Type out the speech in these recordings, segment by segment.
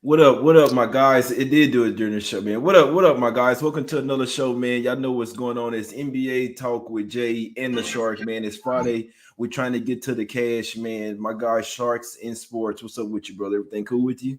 What up? What up, my guys? It did do it during the show, man. What up? What up, my guys? Welcome to another show, man. Y'all know what's going on. It's NBA talk with Jay and the Shark, man. It's Friday. We're trying to get to the cash, man. My guy, Sharks in Sports. What's up with you, brother? Everything cool with you?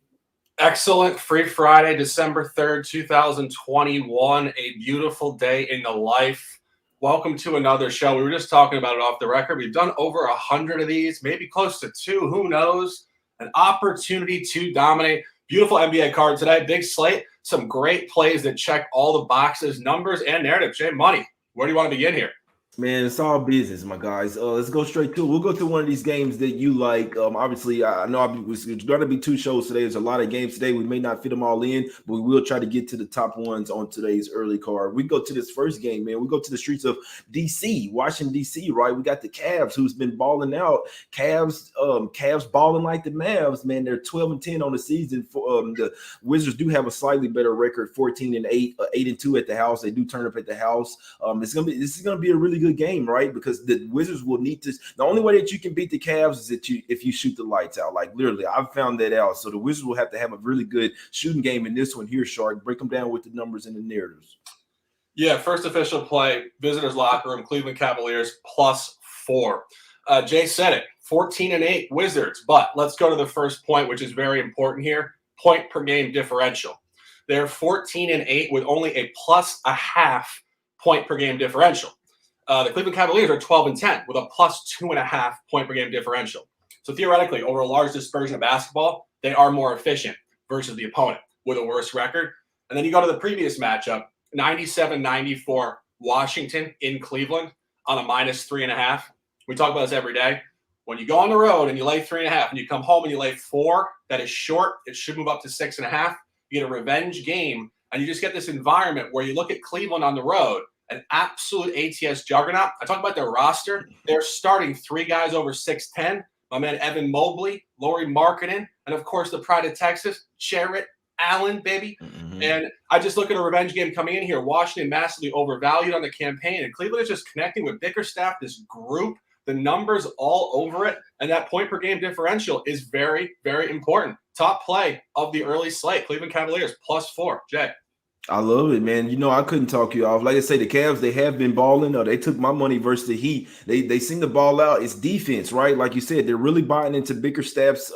Excellent. Free Friday, December 3rd, 2021. A beautiful day in the life. Welcome to another show. We were just talking about it off the record. We've done over 100 of these, maybe close to two. Who knows? An opportunity to dominate. Beautiful NBA card today. Big slate. Some great plays that check all the boxes, numbers, and narrative. Jay, money. Where do you want to begin here? Man, it's all business, my guys. Let's go straight to it. We'll go to one of these games that you like. Obviously, I know it's going to be two shows today. There's a lot of games today. We may not fit them all in, but we will try to get to the top ones on today's early card. We go to this first game, man. We go to the streets of D.C., Washington, D.C., right? We got the Cavs, who's been balling out. Cavs balling like the Mavs, man. They're 12-10 on the season. The Wizards do have a slightly better record, 14-8, 8-2 at the house. They do turn up at the house. This is gonna be a really good game, right? Because the Wizards will need to. The only way that you can beat the Cavs is if you shoot the lights out. Like literally, I've found that out. So the Wizards will have to have a really good shooting game in this one here, Shark. Break them down with the numbers and the narratives. Yeah, first official play, visitors locker room, Cleveland Cavaliers +4. Jay said it, 14-8 Wizards. But let's go to the first point, which is very important here. Point per game differential. They're 14-8 with only a +0.5 point per game differential. The Cleveland Cavaliers are 12-10 with a +2.5 point per game differential. So theoretically, over a large dispersion of basketball, they are more efficient versus the opponent with a worse record. And then you go to the previous matchup, 97-94 Washington in Cleveland on a -3.5. We talk about this every day. When you go on the road and you lay 3.5 and you come home and you lay 4, that is short. It should move up to 6.5. You get a revenge game, and you just get this environment where you look at Cleveland on the road, an absolute ATS juggernaut. I talk about their roster. They're starting 3 guys over 6'10". My man Evan Mobley, Lauri Markkanen, and of course the pride of Texas, Jarrett Allen, baby. Mm-hmm. And I just look at a revenge game coming in here. Washington massively overvalued on the campaign, and Cleveland is just connecting with Bickerstaff, this group. The numbers all over it, and that point per game differential is very, very important. Top play of the early slate, Cleveland Cavaliers +4. Jay. I love it, man. You know, I couldn't talk you off. Like I say, the Cavs, they have been balling. They took my money versus the Heat. They seem to ball out. It's defense, right? Like you said, they're really buying into Bickerstaff's.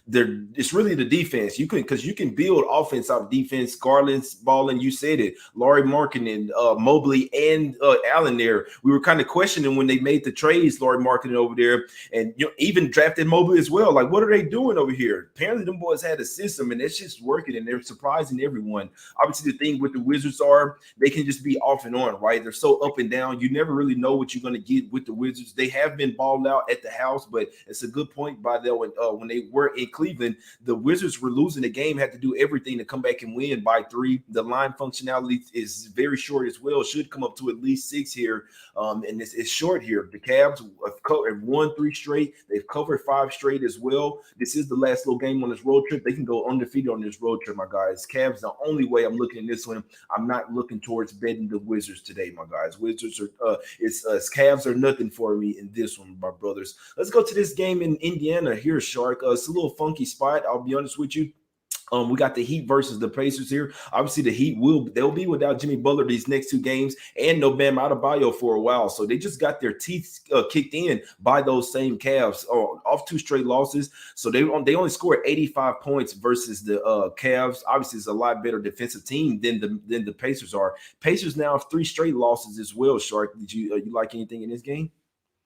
It's really the defense. Because you can build offense out of defense. Garland's balling. You said it. Lauri Markkanen, Mobley, and Allen there. We were kind of questioning when they made the trades. Lauri Markkanen over there, and even drafted Mobley as well. Like, what are they doing over here? Apparently, them boys had a system, and it's just working, and they're surprising everyone. Obviously, the thing with the Wizards are they can just be off and on, right? They're so up and down. You never really know what you're going to get with the Wizards. They have been balled out at the house, but it's a good point by them when they were in Cleveland. The Wizards were losing the game, had to do everything to come back and win by 3. The line functionality is very short as well. Should come up to at least 6 here, and it's short here. The Cavs have won 3 straight. They've covered 5 straight as well. This is the last little game on this road trip. They can go undefeated on this road trip, my guys. Cavs, the only way I'm looking at this one. I'm not looking towards betting the Wizards today, my guys. Wizards are it's Cavs are nothing for me in this one, my brothers. Let's go to this game in Indiana here, Shark. It's a little funky spot. I'll be honest with you. We got the Heat versus the Pacers here. Obviously, the Heat they'll be without Jimmy Butler these next 2 games and no Bam Adebayo for a while. So they just got their teeth kicked in by those same Cavs off 2 straight losses. So they only scored 85 points versus the Cavs. Obviously, it's a lot better defensive team than the Pacers are. Pacers now have 3 straight losses as well. Shark, did you like anything in this game?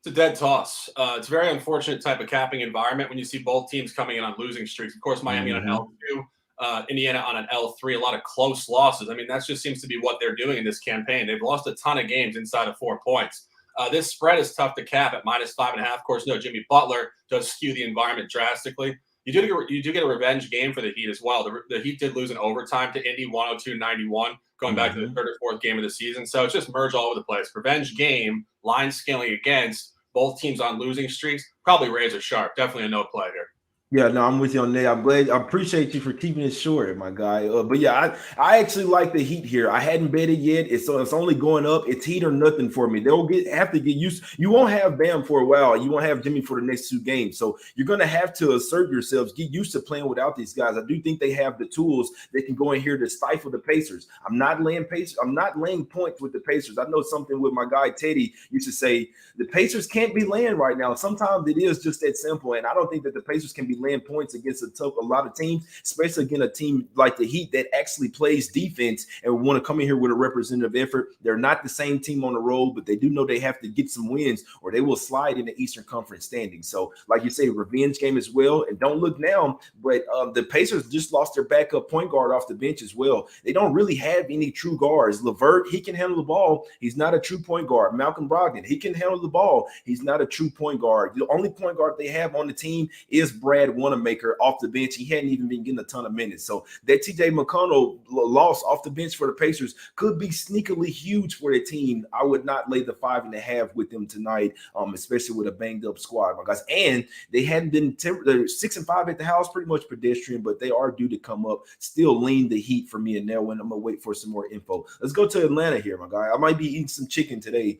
It's a dead toss. It's a very unfortunate type of capping environment when you see both teams coming in on losing streaks. Of course, Miami on an L2, Indiana on an L3, a lot of close losses. I mean, that just seems to be what they're doing in this campaign. They've lost a ton of games inside of 4 points. This spread is tough to cap at -5.5. Of course, no, Jimmy Butler does skew the environment drastically. You do get a revenge game for the Heat as well. The Heat did lose in overtime to Indy, 102-91, going back to the 3rd or 4th game of the season. So it's just merged all over the place. Revenge game, line scaling against both teams on losing streaks. Probably razor sharp. Definitely a no play here. Yeah, no, I'm with you on that. I'm glad. I appreciate you for keeping it short, my guy. But yeah, I actually like the Heat here. I hadn't bet it yet. It's only going up. It's Heat or nothing for me. They'll have to get used. You won't have Bam for a while. You won't have Jimmy for the next 2 games. So you're gonna have to assert yourselves. Get used to playing without these guys. I do think they have the tools. They can go in here to stifle the Pacers. I'm not laying points with the Pacers. I know something with my guy Teddy used to say the Pacers can't be laying right now. Sometimes it is just that simple, and I don't think that the Pacers can be laying points against a lot of teams, especially against a team like the Heat that actually plays defense and want to come in here with a representative effort. They're not the same team on the road, but they do know they have to get some wins or they will slide in the Eastern Conference standings. So, like you say, revenge game as well. And don't look now, but the Pacers just lost their backup point guard off the bench as well. They don't really have any true guards. LeVert, he can handle the ball. He's not a true point guard. Malcolm Brogdon, he can handle the ball. He's not a true point guard. The only point guard they have on the team is Brad Wanamaker off the bench. He hadn't even been getting a ton of minutes. So that TJ McConnell loss off the bench for the Pacers could be sneakily huge for the team. I would not lay the 5.5 with them tonight, especially with a banged up squad, my guys. And they hadn't been they're 6-5 at the house, pretty much pedestrian, but they are due to come up. Still lean the Heat for me in there when I'm gonna wait for some more info. Let's go to Atlanta here, my guy. I might be eating some chicken today.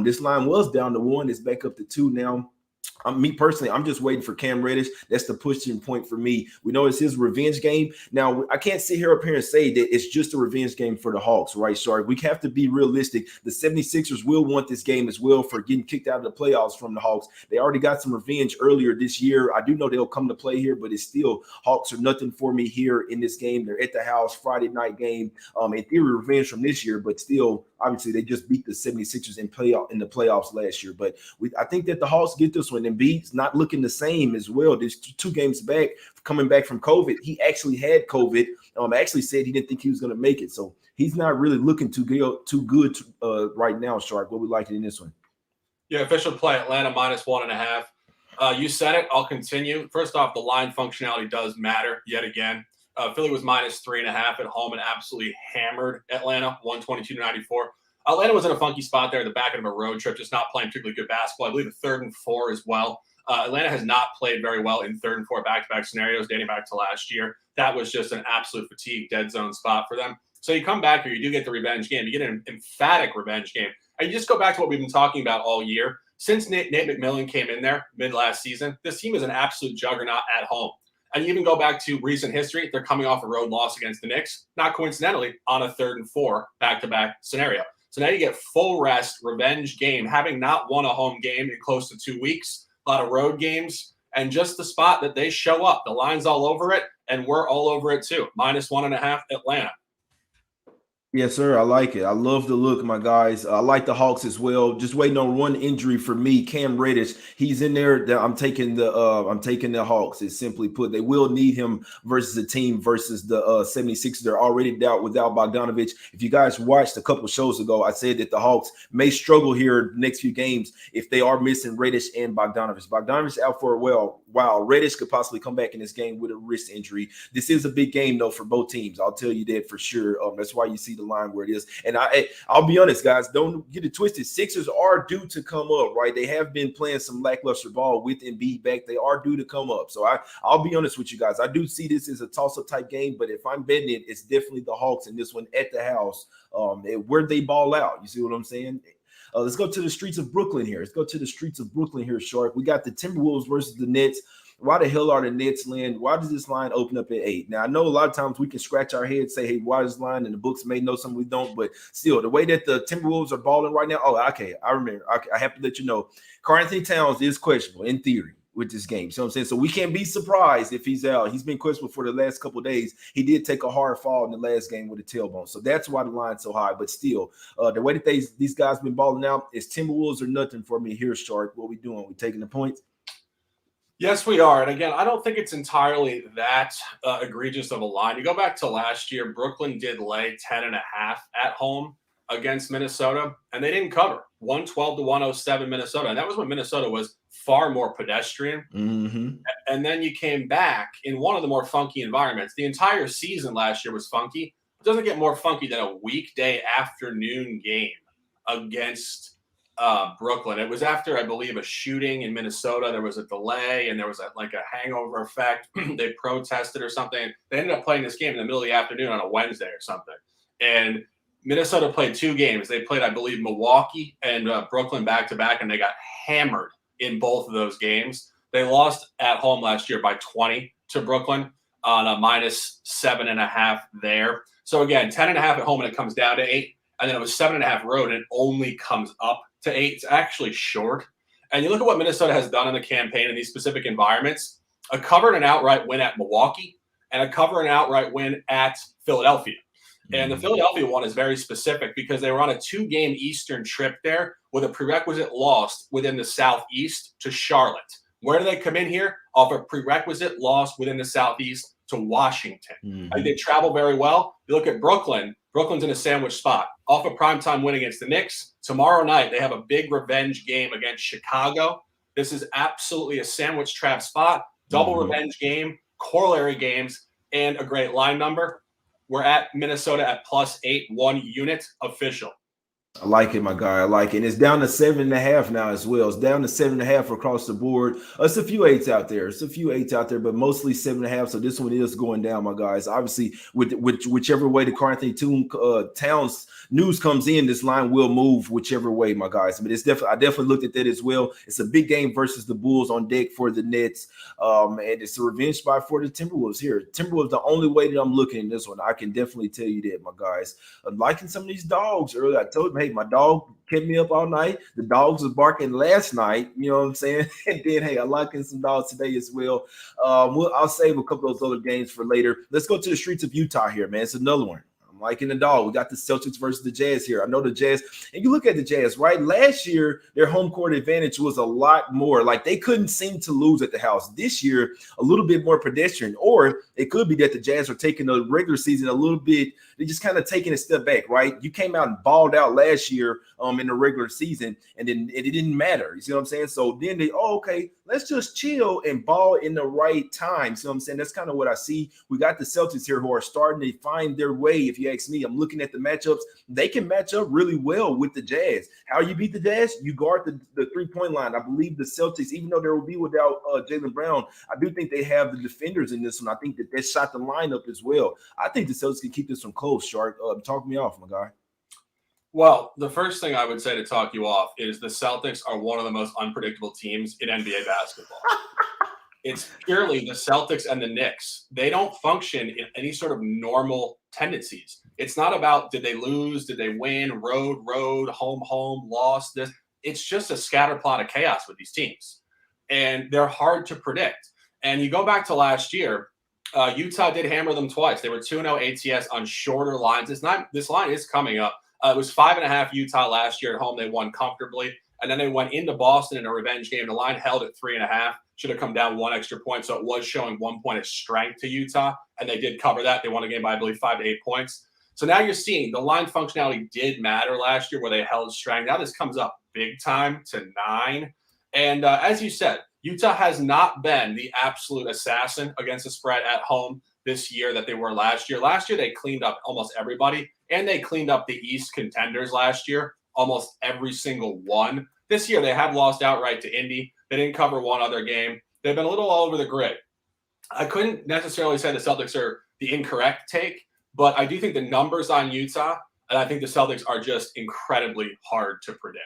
This line was down to 1. It's back up to 2 now. Me personally, I'm just waiting for Cam Reddish. That's the pushing point for me. We know it's his revenge game. Now, I can't sit here up here and say that it's just a revenge game for the Hawks, right, Shark? We have to be realistic. The 76ers will want this game as well for getting kicked out of the playoffs from the Hawks. They already got some revenge earlier this year. I do know they'll come to play here, but it's still Hawks are nothing for me here in this game. They're at the house, Friday night game. In theory, revenge from this year, but still, obviously, they just beat the 76ers in the playoffs last year. But I think that the Hawks get this one. Embiid's not looking the same as well. There's 2 games back, coming back from COVID. He actually had COVID. Actually said he didn't think he was going to make it. So he's not really looking too good right now, Shark. What we like in this one? Yeah, official play Atlanta -1.5. You said it. I'll continue. First off, the line functionality does matter yet again. Philly was -3.5 at home and absolutely hammered Atlanta, 122-94. Atlanta was in a funky spot there at the back end of a road trip, just not playing particularly good basketball. I believe the 3rd and 4 as well. Atlanta has not played very well in 3rd and 4 back-to-back scenarios dating back to last year. That was just an absolute fatigue dead zone spot for them. So you come back here, you do get the revenge game. You get an emphatic revenge game. And you just go back to what we've been talking about all year. Since Nate McMillan came in there mid-last season, this team is an absolute juggernaut at home. And you even go back to recent history, they're coming off a road loss against the Knicks, not coincidentally, on a 3rd and 4 back-to-back scenario. So now you get full rest, revenge game, having not won a home game in close to 2 weeks, a lot of road games, and just the spot that they show up. The line's all over it, and we're all over it too. -1.5 Atlanta. Yes, sir. I like it. I love the look, my guys. I like the Hawks as well. Just waiting on one injury for me, Cam Reddish. He's in there. I'm taking the Hawks. It's simply put. They will need him versus the team versus the 76ers. They're already without Bogdanovich. If you guys watched a couple shows ago, I said that the Hawks may struggle here the next few games if they are missing Reddish and Bogdanovich. Bogdanovich out for a while. Reddish could possibly come back in this game with a wrist injury. This is a big game though for both teams. I'll tell you that for sure. That's why you see the line where it is. And I'll be honest, guys, don't get it twisted. Sixers are due to come up, right? They have been playing some lackluster ball with Embiid back. They are due to come up. So I'll be honest with you guys. I do see this as a toss-up type game, but if I'm betting it, it's definitely the Hawks in this one at the house. Where they ball out. You see what I'm saying? Let's go to the streets of Brooklyn here. Shark. We got the Timberwolves versus the Nets. Why the hell are the Nets land? Why does this line open up at 8? Now, I know a lot of times we can scratch our heads, say, hey, why is this line? And the books may know something we don't. But still, the way that the Timberwolves are balling right now, okay, I remember. I have to let you know. Karl-Anthony Towns is questionable in theory with this game. So I'm saying, so we can't be surprised if he's out. He's been questionable for the last couple of days. He did take a hard fall in the last game with a tailbone. So that's why the line's so high. But still, the way that these guys been balling out is Timberwolves are nothing for me here, Shark. What we doing? We taking the points? Yes, we are. And again, I don't think it's entirely that egregious of a line. You go back to last year, Brooklyn did lay 10.5 at home against Minnesota, and they didn't cover. 112-107 Minnesota. And that was when Minnesota was far more pedestrian. Mm-hmm. And then you came back in one of the more funky environments. The entire season last year was funky. It doesn't get more funky than a weekday afternoon game against Brooklyn. It was after, I believe, a shooting in Minnesota. There was a delay and there was like a hangover effect. They protested or something. They ended up playing this game in the middle of the afternoon on a Wednesday or something. And Minnesota played 2 games. They played, I believe, Milwaukee and Brooklyn back to back, and they got hammered in both of those games. They lost at home last year by 20 to Brooklyn on a -7.5 there. So again, 10.5 at home and it comes down to 8. And then it was 7.5 road and it only comes up to 8. It's actually short. And you look at what Minnesota has done in the campaign in these specific environments: a cover and an outright win at Milwaukee and a cover and outright win at Philadelphia. And the Philadelphia one is very specific because they were on a 2-game Eastern trip there with a prerequisite loss within the Southeast to Charlotte. Where do they come in here? Off a prerequisite loss within the Southeast to Washington. Mm-hmm. They travel very well. You look at Brooklyn. Brooklyn's in a sandwich spot. Off a primetime win against the Knicks. Tomorrow night, they have a big revenge game against Chicago. This is absolutely a sandwich trap spot. Double revenge game, corollary games, and a great line number. We're at Minnesota at +8, 1 unit official. I like it, my guy. I like it. And it's down to 7.5 now as well. It's down to 7.5 across the board. It's a few 8s out there. But mostly 7.5. So this one is going down, my guys. Obviously, with whichever way the Karl-Anthony Towns news comes in, this line will move whichever way, my guys. But it's I definitely looked at that as well. It's a big game versus the Bulls on deck for the Nets. And it's a revenge spot for the Timberwolves here. Timberwolves, the only way that I'm looking at this one. I can definitely tell you that, my guys. I'm liking some of these dogs earlier. I told them, hey, my dog kept me up all night. The dogs was barking last night. You know what I'm saying? And then, hey, I'm liking some dogs today as well. I'll save a couple of those other games for later. Let's go to the streets of Utah here, man. It's another one. I'm liking the dog. We got the Celtics versus the Jazz here. I know the Jazz, and you look at the Jazz, right? Last year, their home court advantage was a lot more. Like, they couldn't seem to lose at the house. This year, a little bit more pedestrian. Or it could be that the Jazz are taking the regular season a little bit. They're just kind of taking a step back, right? You came out and balled out last year in the regular season, and then it didn't matter. You see what I'm saying? So then okay, let's just chill and ball in the right time. See what I'm saying? That's kind of what I see. We got the Celtics here who are starting to find their way. If you ask me, I'm looking at the matchups. They can match up really well with the Jazz. How you beat the Jazz? You guard the 3-point line. I believe the Celtics, even though they will be without Jaylen Brown, I do think they have the defenders in this one. I think that they shot the lineup as well. I think the Celtics can keep this one close, Shark. Talk me off, my guy. Well, the first thing I would say to talk you off is the Celtics are one of the most unpredictable teams in NBA basketball. It's purely the Celtics and the Knicks. They don't function in any sort of normal tendencies. It's not about did they lose, did they win, road, home, lost. This. It's just a scatterplot of chaos with these teams. And they're hard to predict. And you go back to last year, Utah did hammer them twice. They were 2-0 ATS on shorter lines. This line is coming up. It was 5.5 Utah last year at home. They won comfortably. And then they went into Boston in a revenge game. The line held at 3.5. Should have come down 1 extra point. So it was showing 1 point of strength to Utah. And they did cover that. They won a game by, I believe, 5 to 8 points. So now you're seeing the line functionality did matter last year where they held strength. Now this comes up big time to 9. And as you said, Utah has not been the absolute assassin against the spread at home this year that they were last year. Last year, they cleaned up almost everybody, and they cleaned up the East contenders last year, almost every single one. This year, they have lost outright to Indy. They didn't cover one other game. They've been a little all over the grid. I couldn't necessarily say the Celtics are the incorrect take, but I do think the numbers on Utah, and I think the Celtics are just incredibly hard to predict.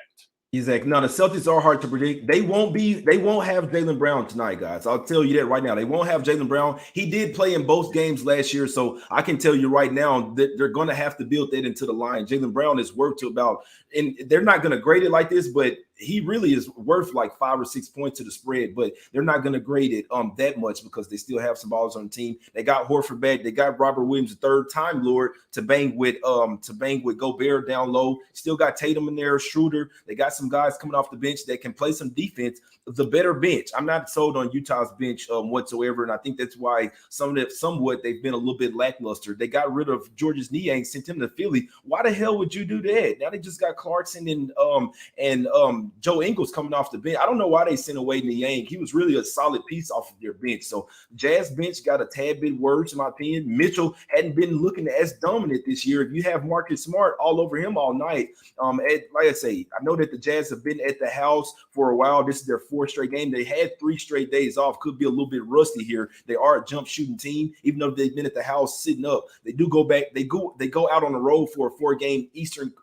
Exactly. No, the Celtics are hard to predict. They won't have Jaylen Brown tonight, guys. I'll tell you that right now. They won't have Jaylen Brown. He did play in both games last year, so I can tell you right now that they're going to have to build that into the line. Jaylen Brown is worth to about, and they're not going to grade it like this, but he really is worth like 5 or 6 points to the spread, but they're not going to grade it that much because they still have some ballers on the team. They got Horford back. They got Robert Williams, the third time Lord, to bang with Gobert down low. Still got Tatum in there, Schroeder. They got some guys coming off the bench that can play some defense. The better bench. I'm not sold on Utah's bench whatsoever, and I think that's why somewhat they've been a little bit lackluster. They got rid of Georges Niang, sent him to Philly. Why the hell would you do that? Now they just got Clarkson and Joe Ingles coming off the bench. I don't know why they sent away Niang. He was really a solid piece off of their bench. So Jazz bench got a tad bit worse, in my opinion. Mitchell hadn't been looking as dominant this year. If you have Marcus Smart all over him all night, like I say, I know that the Jazz have been at the house for a while. This is their fourth straight game. They had 3 straight days off. Could be a little bit rusty here. They are a jump shooting team, even though they've been at the house sitting up. They do go back. They go out on the road for a 4-game Eastern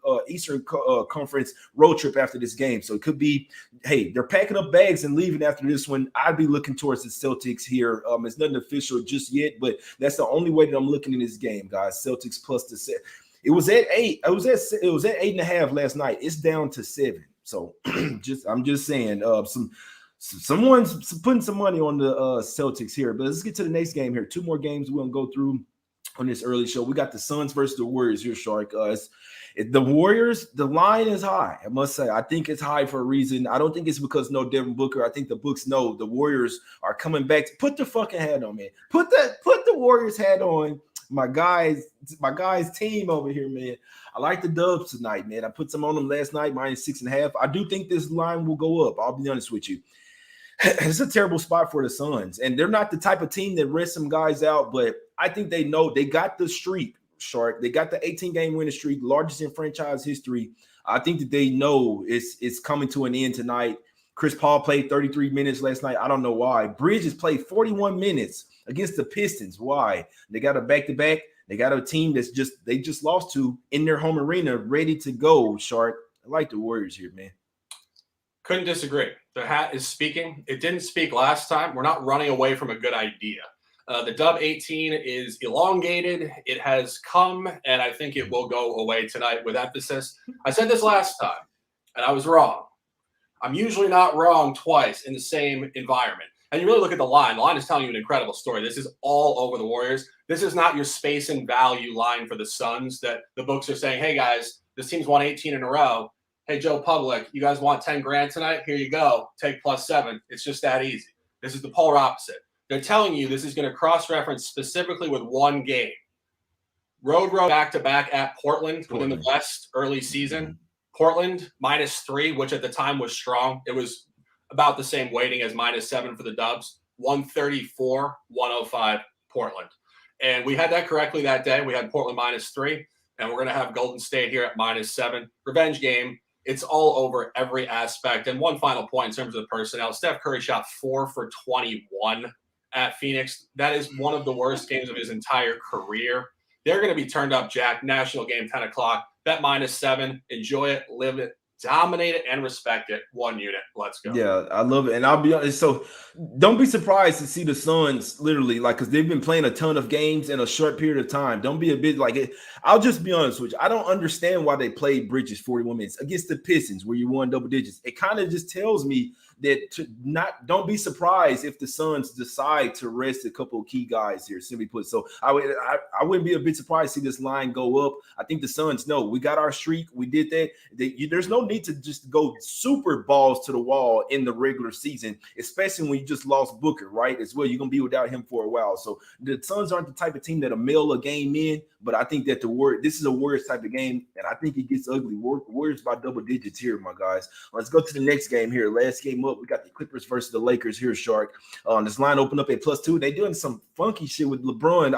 Conference road trip after this game. So it could be, hey, they're packing up bags and leaving after this one. I'd be looking towards the Celtics here. It's nothing official just yet, but that's the only way that I'm looking in this game, guys. Celtics plus the set. It was at 8. It was at 8.5 last night. It's down to 7. So I'm just saying, someone's putting some money on the Celtics here. But let's get to the next game here. 2 more games we're gonna go through on this early show. We got the Suns versus the Warriors here, Shark. The Warriors, the line is high. I must say, I think it's high for a reason. I don't think it's because no Devin Booker. I think the books know the Warriors are coming back. Put the fucking hat on, man. Put the Warriors hat on. My guys team over here, man. I like the Dubs tonight, man. I put some on them last night, -6.5. I do think this line will go up. I'll be honest with you. It's a terrible spot for the Suns, and they're not the type of team that rests some guys out, but I think they know they got the streak, Shark. They got the 18-game winning streak, largest in franchise history. I think that they know it's coming to an end tonight. Chris Paul played 33 minutes last night. I don't know why. Bridges played 41 minutes against the Pistons. Why? They got a back-to-back. They got a team they just lost to in their home arena, ready to go, Shark. I like the Warriors here, man. Couldn't disagree. The hat is speaking. It didn't speak last time. We're not running away from a good idea. The Dub 18 is elongated. It has come, and I think it will go away tonight with emphasis. I said this last time, and I was wrong. I'm usually not wrong twice in the same environment. And you really look at the line. The line is telling you an incredible story. This is all over the Warriors. This is not your space and value line for the Suns that the books are saying, hey, guys, this team's won 18 in a row. Hey, Joe Public, you guys want 10 grand tonight? Here you go. Take +7. It's just that easy. This is the polar opposite. They're telling you this is going to cross-reference specifically with one game. Road back-to-back at Portland within the West early season. Portland -3, which at the time was strong. It was about the same weighting as -7 for the Dubs. 134-105 Portland. And we had that correctly that day. We had Portland -3, and we're going to have Golden State here at -7. Revenge game. It's all over every aspect. And one final point in terms of the personnel. Steph Curry shot 4 for 21 at Phoenix. That is one of the worst games of his entire career. They're going to be turned up, Jack. National game, 10 o'clock. Bet -7. Enjoy it, live it, dominate it, and respect it. 1 unit. Let's go. Yeah, I love it. And I'll be honest. So don't be surprised to see the Suns literally, like, because they've been playing a ton of games in a short period of time. Don't be a bit like it. I'll just be honest with you. I don't understand why they played Bridges 41 minutes against the Pistons where you won double digits. It kind of just tells me that don't be surprised if the Suns decide to rest a couple of key guys here, simply put. So I wouldn't be a bit surprised to see this line go up. I think the Suns know we got our streak. We did that. There's no need to just go super balls to the wall in the regular season, especially when you just lost Booker, right? As well, you're going to be without him for a while. So the Suns aren't the type of team that'll mail a game in, but I think that this is a Warriors type of game, and I think it gets ugly. Warriors by double digits here, my guys. Let's go to the next game here. Last game up, we got the Clippers versus the Lakers here, Shark. This line opened up at +2. They doing some funky shit with LeBron.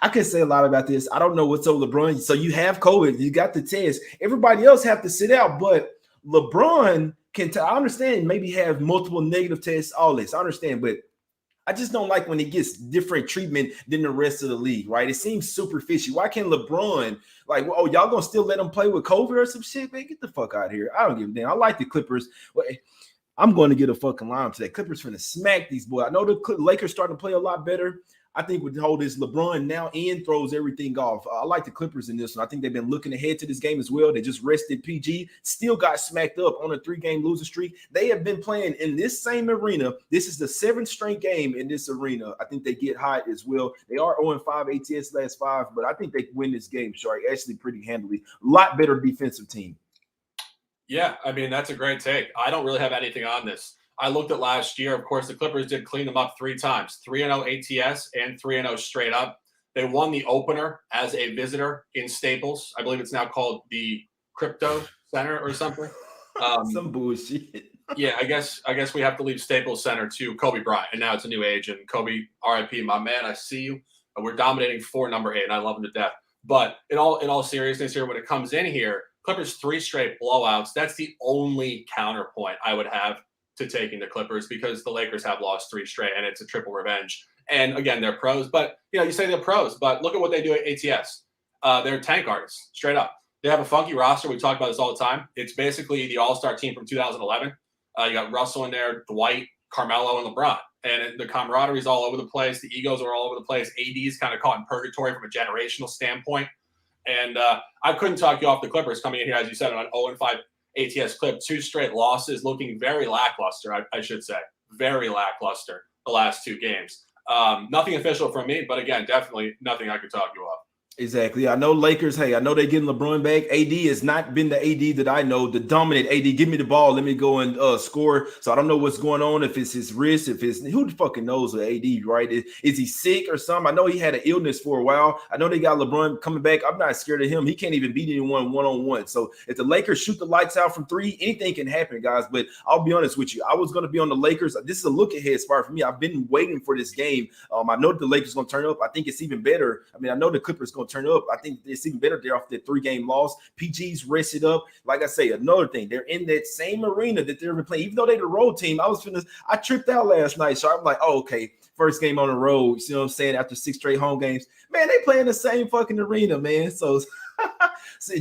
I can say a lot about this. I don't know what's up with LeBron. So you have COVID, you got the test. Everybody else have to sit out, but LeBron I understand maybe have multiple negative tests, all this. I understand, but I just don't like when he gets different treatment than the rest of the league, right? It seems super fishy. Why can't LeBron, like, oh, y'all gonna still let him play with COVID or some shit? Man, get the fuck out of here. I don't give a damn. I like the Clippers. I'm going to get a fucking line today. Clippers finna smack these boys. I know the Lakers starting to play a lot better. I think with the whole this LeBron now in throws everything off. I like the Clippers in this one. I think they've been looking ahead to this game as well. They just rested PG, still got smacked up on a 3-game losing streak. They have been playing in this same arena. This is the 7th straight game in this arena. I think they get hot as well. They are 0-5 ATS last 5, but I think they win this game, Shark, actually pretty handily. A lot better defensive team. Yeah, I mean, that's a great take. I don't really have anything on this. I looked at last year. Of course, the Clippers did clean them up 3 times, 3-0 ATS and 3-0 straight up. They won the opener as a visitor in Staples. I believe it's now called the Crypto Center or something. Some bullshit. Yeah, I guess we have to leave Staples Center to Kobe Bryant, and now it's a new age. And Kobe, R.I.P. My man, I see you. We're dominating for number 8, and I love him to death. But in all seriousness here, when it comes in here, Clippers 3 straight blowouts. That's the only counterpoint I would have to taking the Clippers, because the Lakers have lost 3 straight, and it's a triple revenge. And again, they're pros, but you say they're pros, but look at what they do at ATS. They're tank artists, straight up. They have a funky roster. We talk about this all the time. It's basically the All-Star team from 2011. You got Russell in there, Dwight, Carmelo, and LeBron. And the camaraderie is all over the place. The egos are all over the place. AD is kind of caught in purgatory from a generational standpoint. And I couldn't talk you off the Clippers coming in here, as you said, on an 0-5 ATS clip. 2 straight losses, looking very lackluster, I should say. Very lackluster the last 2 games. Nothing official from me, but again, definitely nothing I could talk you off. Exactly. I know Lakers. Hey, I know they're getting LeBron back. AD has not been the AD that I know, the dominant AD. Give me the ball. Let me go and score. So I don't know what's going on. If it's his wrist, if it's who the fucking knows with AD, right? Is he sick or something? I know he had an illness for a while. I know they got LeBron coming back. I'm not scared of him. He can't even beat anyone one-on-one. So if the Lakers shoot the lights out from 3, anything can happen, guys. But I'll be honest with you. I was going to be on the Lakers. This is a look ahead spot for me. I've been waiting for this game. I know the Lakers going to turn up. I think it's even better. I mean, I know the Clippers going to turn up. I think it's even better. They're off the 3-game loss. PG's rested up. Like I say, another thing, they're in that same arena that they're playing. Even though they're the road team, I tripped out last night. So I'm like, oh, okay, first game on the road. You see what I'm saying? After 6 straight home games, man, they play in the same fucking arena, man. So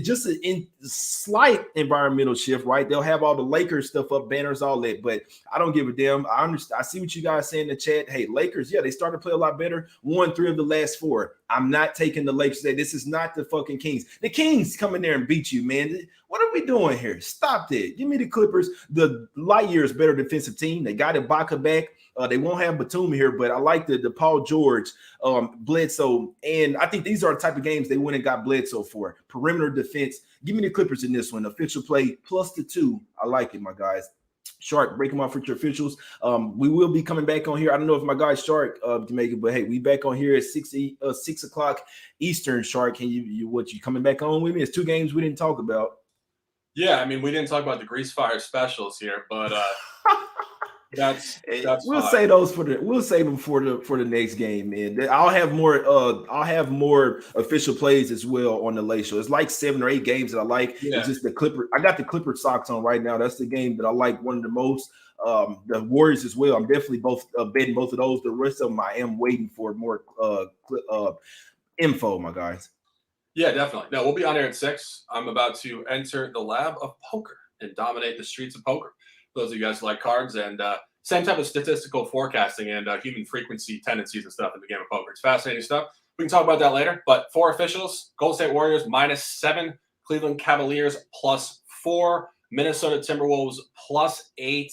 just a slight environmental shift, right? They'll have all the Lakers stuff up, banners, all that, but I don't give a damn. I understand. I see what you guys say in the chat. Hey, Lakers, yeah, they started to play a lot better. Won 3 of the last 4. I'm not taking the Lakers today. This is not the fucking Kings. The Kings come in there and beat you, man. What are we doing here? Stop that. Give me the Clippers. The light years better defensive team. They got Ibaka back. They won't have Batum here, but I like the Paul George, Bledsoe, and I think these are the type of games they went and got Bledsoe for. Perimeter defense. Give me the Clippers in this one. Official play plus the 2. I like it, my guys. Shark, break them off with your officials. We will be coming back on here. I don't know if my guy Shark can make it, but hey, we back on here at 6 o'clock Eastern. Shark, can you coming back on with me? It's 2 games we didn't talk about. Yeah, I mean, we didn't talk about the Grease Fire specials here, but that's we'll fine. say those we'll save them for the next game, man. I'll have more official plays as well on the late show. It's like 7 or 8 games that I like. Yeah. It's just the Clipper. I got the Clipper socks on right now. That's the game that I like one of the most. The Warriors as well. I'm definitely betting both of those. The rest of them I am waiting for more info, my guys. Yeah, definitely. No, we'll be on air at 6. I'm about to enter the lab of poker and dominate the streets of poker. For those of you guys who like cards, and same type of statistical forecasting and human frequency tendencies and stuff in the game of poker. It's fascinating stuff. We can talk about that later. But 4 officials: Golden State Warriors -7, Cleveland Cavaliers +4, Minnesota Timberwolves +8,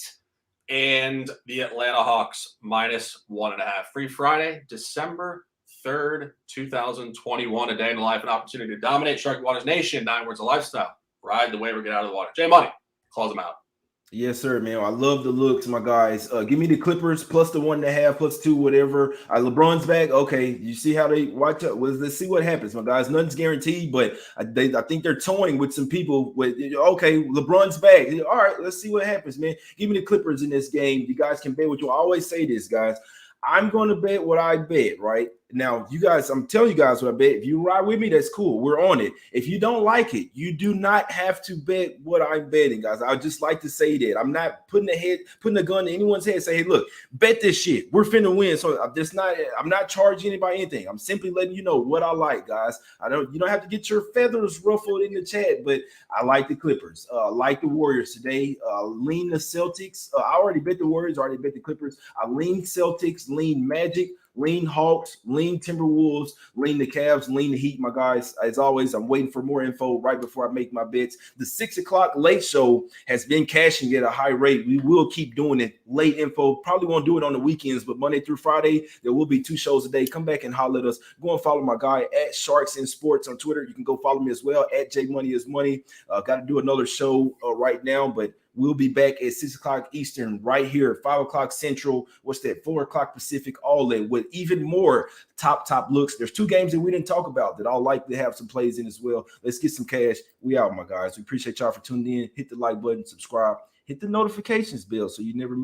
and the Atlanta Hawks -1.5. Free Friday, December 3rd, 2021, a day in the life and opportunity to dominate. Sharky Waters Nation, 9 words of lifestyle. Ride the wave or get out of the water. J Money, close them out. Yes, sir, man. I love the looks, my guys. Give me the Clippers plus the 1.5, plus 2, whatever. LeBron's back. Okay, you see how they watch up. Well, let's see what happens, my guys. Nothing's guaranteed, but I think they're toying with some people. With okay, LeBron's back. All right, let's see what happens, man. Give me the Clippers in this game. You guys can bet what you. I always say this, guys. I'm going to bet what I bet, right? Now, you guys, I'm telling you guys what I bet. If you ride with me, that's cool. We're on it. If you don't like it, you do not have to bet what I'm betting, guys. I just like to say that. I'm not putting a gun in anyone's head and say, hey, look, bet this shit. We're finna win. So I'm not charging anybody anything. I'm simply letting you know what I like, guys. You don't have to get your feathers ruffled in the chat, but I like the Clippers. I like the Warriors today. Lean the Celtics. I already bet the Warriors, already bet the Clippers. I lean Celtics, lean Magic, lean Hawks, lean Timberwolves, lean the Cavs, lean the Heat, my guys. As always, I'm waiting for more info right before I make my bets. The 6 o'clock late show has been cashing at a high rate. We will keep doing it. Late info. Probably won't do it on the weekends, but Monday through Friday, there will be 2 shows a day. Come back and holler at us. Go and follow my guy at Sharks in Sports on Twitter. You can go follow me as well at JMoneyIsMoney. Got to do another show right now, but We'll be back at 6 o'clock Eastern right here, 5 o'clock Central. What's that? 4 o'clock Pacific, all in with even more top looks. There's 2 games that we didn't talk about that I'll likely have some plays in as well. Let's get some cash. We out, my guys. We appreciate y'all for tuning in. Hit the like button, subscribe, hit the notifications bell so you never miss